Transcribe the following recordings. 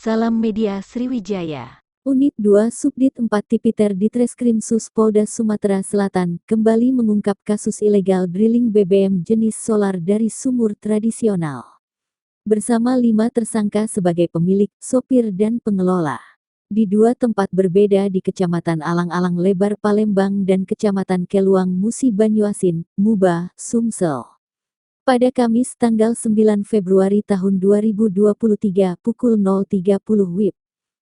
Salam Media Sriwijaya. Unit 2 Subdit 4 Tipiter Ditreskrimsus Polda Sumatera Selatan kembali mengungkap kasus ilegal drilling BBM jenis solar dari sumur tradisional. Bersama 5 tersangka sebagai pemilik, sopir dan pengelola. Di 2 tempat berbeda di Kecamatan Alang-Alang Lebar Palembang dan Kecamatan Keluang Musi Banyuasin, Muba, Sumsel. Pada Kamis tanggal 9 Februari tahun 2023 pukul 0.30 WIB.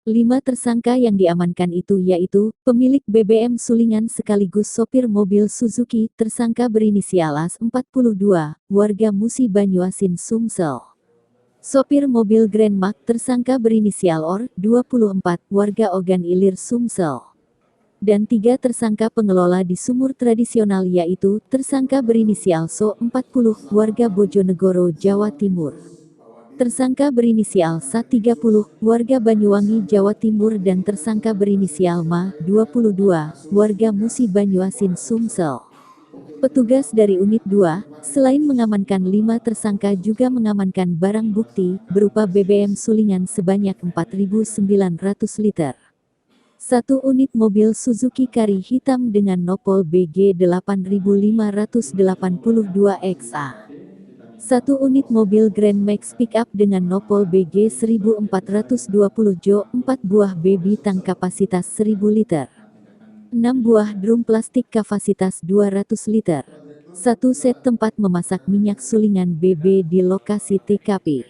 5 tersangka yang diamankan itu yaitu, pemilik BBM Sulingan sekaligus sopir mobil Suzuki, tersangka berinisial AS 42, warga Musi Banyuasin Sumsel. Sopir mobil Grand Max tersangka berinisial OR, 24, warga Ogan Ilir Sumsel. Dan 3 tersangka pengelola di sumur tradisional yaitu, tersangka berinisial SO, 40, warga Bojonegoro, Jawa Timur. Tersangka berinisial SA 30, warga Banyuwangi, Jawa Timur dan tersangka berinisial MA, 22, warga Musi Banyuasin Sumsel. Petugas dari Unit 2, selain mengamankan 5 tersangka juga mengamankan barang bukti, berupa BBM Sulingan sebanyak 4.900 liter. 1 unit mobil Suzuki Carry hitam dengan nopol BG 8582XA. 1 unit mobil Grand Max Pickup dengan nopol BG 1420 Jo, 4 buah baby tank kapasitas 1000 liter. 6 buah drum plastik kapasitas 200 liter. 1 set tempat memasak minyak Sulingan BB di lokasi TKP.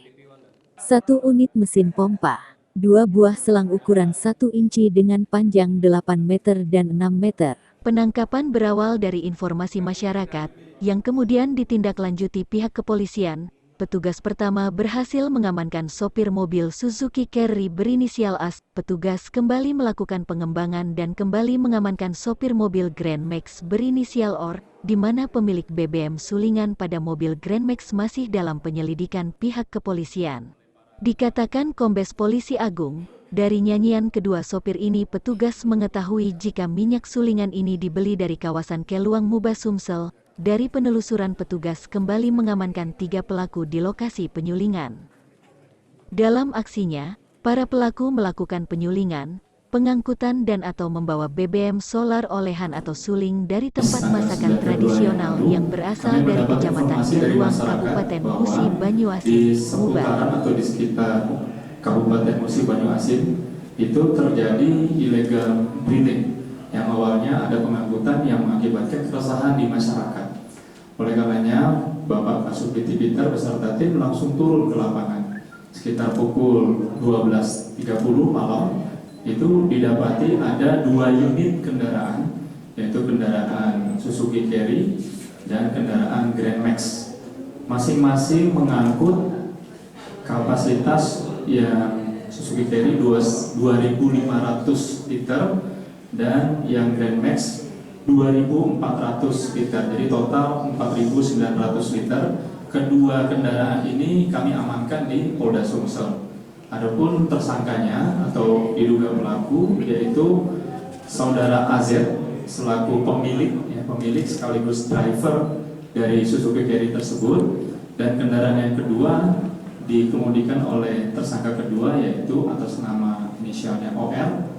1 unit mesin pompa. 2 buah selang ukuran 1 inci dengan panjang 8 meter dan 6 meter. Penangkapan berawal dari informasi masyarakat, yang kemudian ditindaklanjuti pihak kepolisian. Petugas pertama berhasil mengamankan sopir mobil Suzuki Carry berinisial AS. Petugas kembali melakukan pengembangan dan kembali mengamankan sopir mobil Grand Max berinisial OR, di mana pemilik BBM Sulingan pada mobil Grand Max masih dalam penyelidikan pihak kepolisian. Dikatakan Kombes Polisi Agung, dari nyanyian kedua sopir ini petugas mengetahui jika minyak Sulingan ini dibeli dari kawasan Keluang Muba Sumsel. Dari penelusuran petugas kembali mengamankan 3 pelaku di lokasi penyulingan. Dalam aksinya, para pelaku melakukan penyulingan, pengangkutan dan atau membawa BBM solar olehan atau suling dari tempat masakan tradisional yang berasal dari Kecamatan Keluang, Kabupaten Musi Banyuasin, Muba. Atau di sekitar Kabupaten Musi Banyuasin itu terjadi illegal drilling yang awalnya ada pengangkutan yang mengakibatkan keresahan di masyarakat. Oleh karenanya, Bapak Kasubdit Tipiter beserta tim langsung turun ke lapangan. Sekitar pukul 12.30 malam, itu didapati ada 2 unit kendaraan, yaitu kendaraan Suzuki Carry dan kendaraan Grand Max. Masing-masing mengangkut kapasitas yang Suzuki Carry 2.500 liter dan yang Grand Max 2.400 liter, jadi total 4.900 liter. Kedua kendaraan ini kami amankan di Polda Sumsel. Adapun tersangkanya atau diduga pelaku yaitu saudara AZ selaku pemilik sekaligus driver dari Suzuki Carry tersebut, dan kendaraan yang kedua dikemudikan oleh tersangka kedua yaitu atas nama inisialnya OR.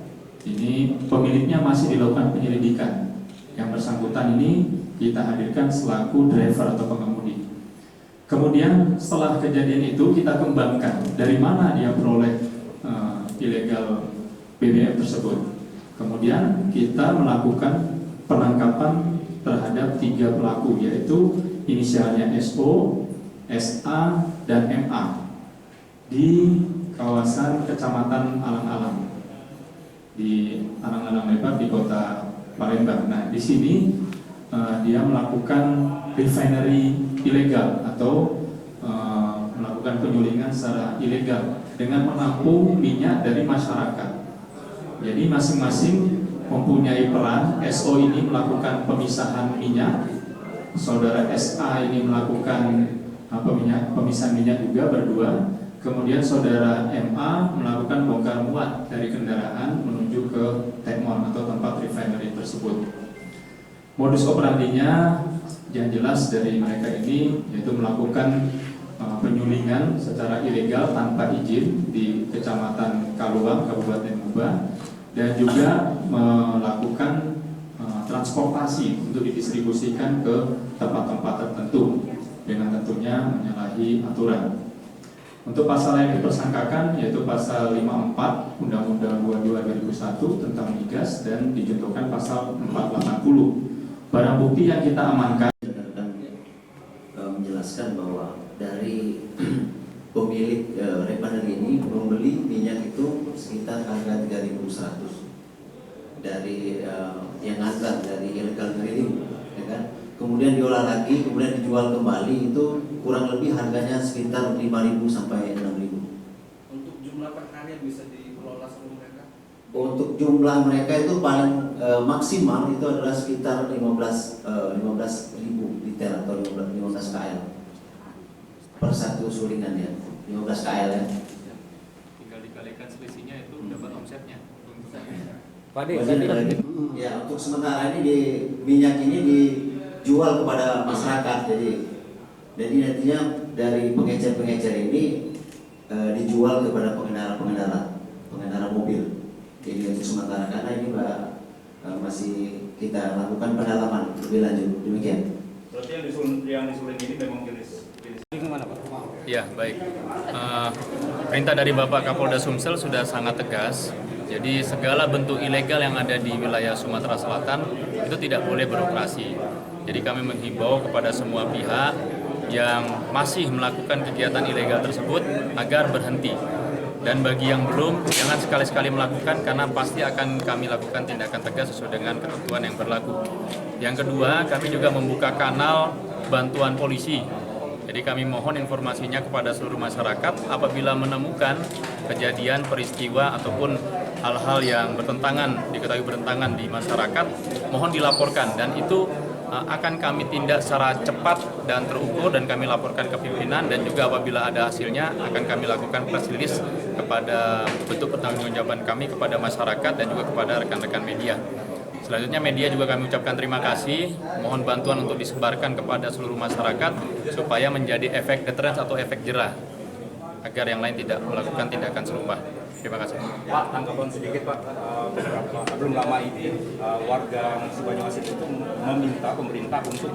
Ini pemiliknya masih dilakukan penyelidikan. Yang bersangkutan ini kita hadirkan selaku driver atau pengemudi. Kemudian setelah kejadian itu kita kembangkan dari mana dia peroleh ilegal BBM tersebut. Kemudian kita melakukan penangkapan terhadap 3 pelaku yaitu inisialnya SO, SA, dan MA di kawasan Kecamatan Alang-Alang di Alang-Alang Lebar di Kota Palembang. Nah, di sini dia melakukan refinery ilegal atau melakukan penyulingan secara ilegal dengan menampung minyak dari masyarakat. Jadi masing-masing mempunyai peran. SO ini melakukan pemisahan minyak, saudara SA ini melakukan pemisahan minyak juga berdua. Kemudian saudara MA melakukan bongkar muat dari kendaraan menuju ke Tekmon atau tempat refinery tersebut. Modus operandinya yang jelas dari mereka ini yaitu melakukan penyulingan secara ilegal tanpa izin di Kecamatan Kaluang, Kabupaten Muba, dan juga melakukan transportasi untuk didistribusikan ke tempat-tempat tertentu dengan tentunya menyalahi aturan. Untuk pasal yang dipersangkakan yaitu pasal 54 Undang-Undang 22/2001 tentang migas dan dijatuhkan pasal 480. Barang bukti yang kita amankan menjelaskan bahwa dari pemilik refinery ini membeli minyak itu sekitar harga 3.100 dari yang antar dari illegal drilling, ya kan? Kemudian diolah lagi, kemudian dijual kembali, itu kurang lebih harganya sekitar 5.000 sampai 6.000. Untuk jumlah per hari yang bisa dikelola sama mereka? Untuk jumlah mereka itu paling maksimal itu adalah sekitar 15.000 liter atau 15 KL per satu sulingan ya, 15 KL ya. tinggal dikalikan selisihnya itu dapat omsetnya. Ya, untuk sementara ini di minyak ini dijual kepada masyarakat, jadi nantinya dari pengecer ini dijual kepada pengendara mobil. Jadi untuk sementara, karena ini masih kita lakukan pendalaman lebih lanjut, demikian. Berarti yang disuling ini memang jenis gimana Pak? Ya, baik. Perintah dari Bapak Kapolda Sumsel sudah sangat tegas. Jadi segala bentuk ilegal yang ada di wilayah Sumatera Selatan itu tidak boleh beroperasi. Jadi kami menghimbau kepada semua pihak yang masih melakukan kegiatan ilegal tersebut agar berhenti. Dan bagi yang belum, jangan sekali-sekali melakukan karena pasti akan kami lakukan tindakan tegas sesuai dengan ketentuan yang berlaku. Yang kedua, kami juga membuka kanal bantuan polisi. Jadi kami mohon informasinya kepada seluruh masyarakat apabila menemukan kejadian, peristiwa ataupun hal-hal yang diketahui bertentangan di masyarakat, mohon dilaporkan dan itu akan kami tindak secara cepat dan terukur dan kami laporkan ke pimpinan, dan juga apabila ada hasilnya akan kami lakukan press release kepada bentuk pertanggungjawaban kami kepada masyarakat dan juga kepada rekan-rekan media. Selanjutnya media juga kami ucapkan terima kasih, mohon bantuan untuk disebarkan kepada seluruh masyarakat supaya menjadi efek deterrence atau efek jerah agar yang lain tidak melakukan tindakan serupa. Terima kasih. Pak, tanggapan sedikit Pak, belum lama ini warga Banyuasin itu meminta pemerintah untuk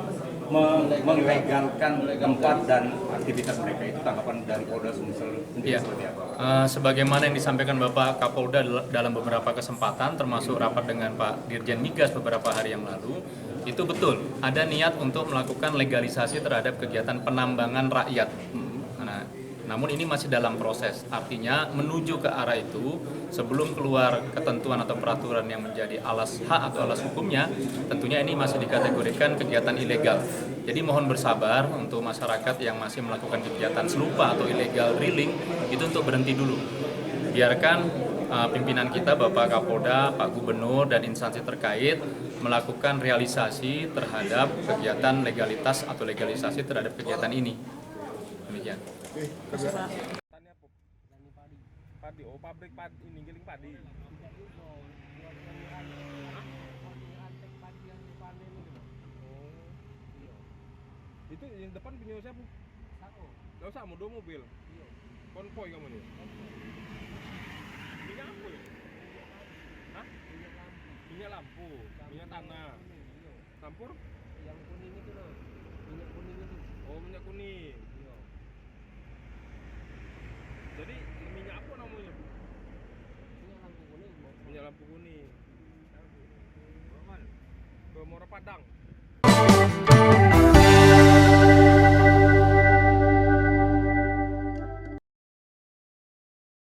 melegalkan tempat dan aktivitas mereka. Itu tanggapan dari Polda Sumsel Ya. seperti apa? Sebagaimana yang disampaikan Bapak Kapolda dalam beberapa kesempatan, termasuk rapat dengan Pak Dirjen Migas beberapa hari yang lalu, itu betul ada niat untuk melakukan legalisasi terhadap kegiatan penambangan rakyat. Namun ini masih dalam proses, artinya menuju ke arah itu sebelum keluar ketentuan atau peraturan yang menjadi alas hak atau alas hukumnya, tentunya ini masih dikategorikan kegiatan ilegal. Jadi mohon bersabar untuk masyarakat yang masih melakukan kegiatan serupa atau illegal drilling itu untuk berhenti dulu. Biarkan pimpinan kita, Bapak Kapolda, Pak Gubernur, dan instansi terkait melakukan realisasi terhadap kegiatan legalitas atau legalisasi terhadap kegiatan ini. Demikian. Padi, oh pabrik padi, ini giling padi. Itu yang depan punya siapa? Gak usah, mau 2 mobil. Konvoy kamu nih. Minyak apa ya? Hah? Minyak lampu, minyak tanah. Campur? Yang kuning itu loh. Minyak kuning itu. Oh, minyak kuning. Jadi minyak apa namanya? Minyak lampu kuning. Minyak lampu kuning. Ke Muara Padang.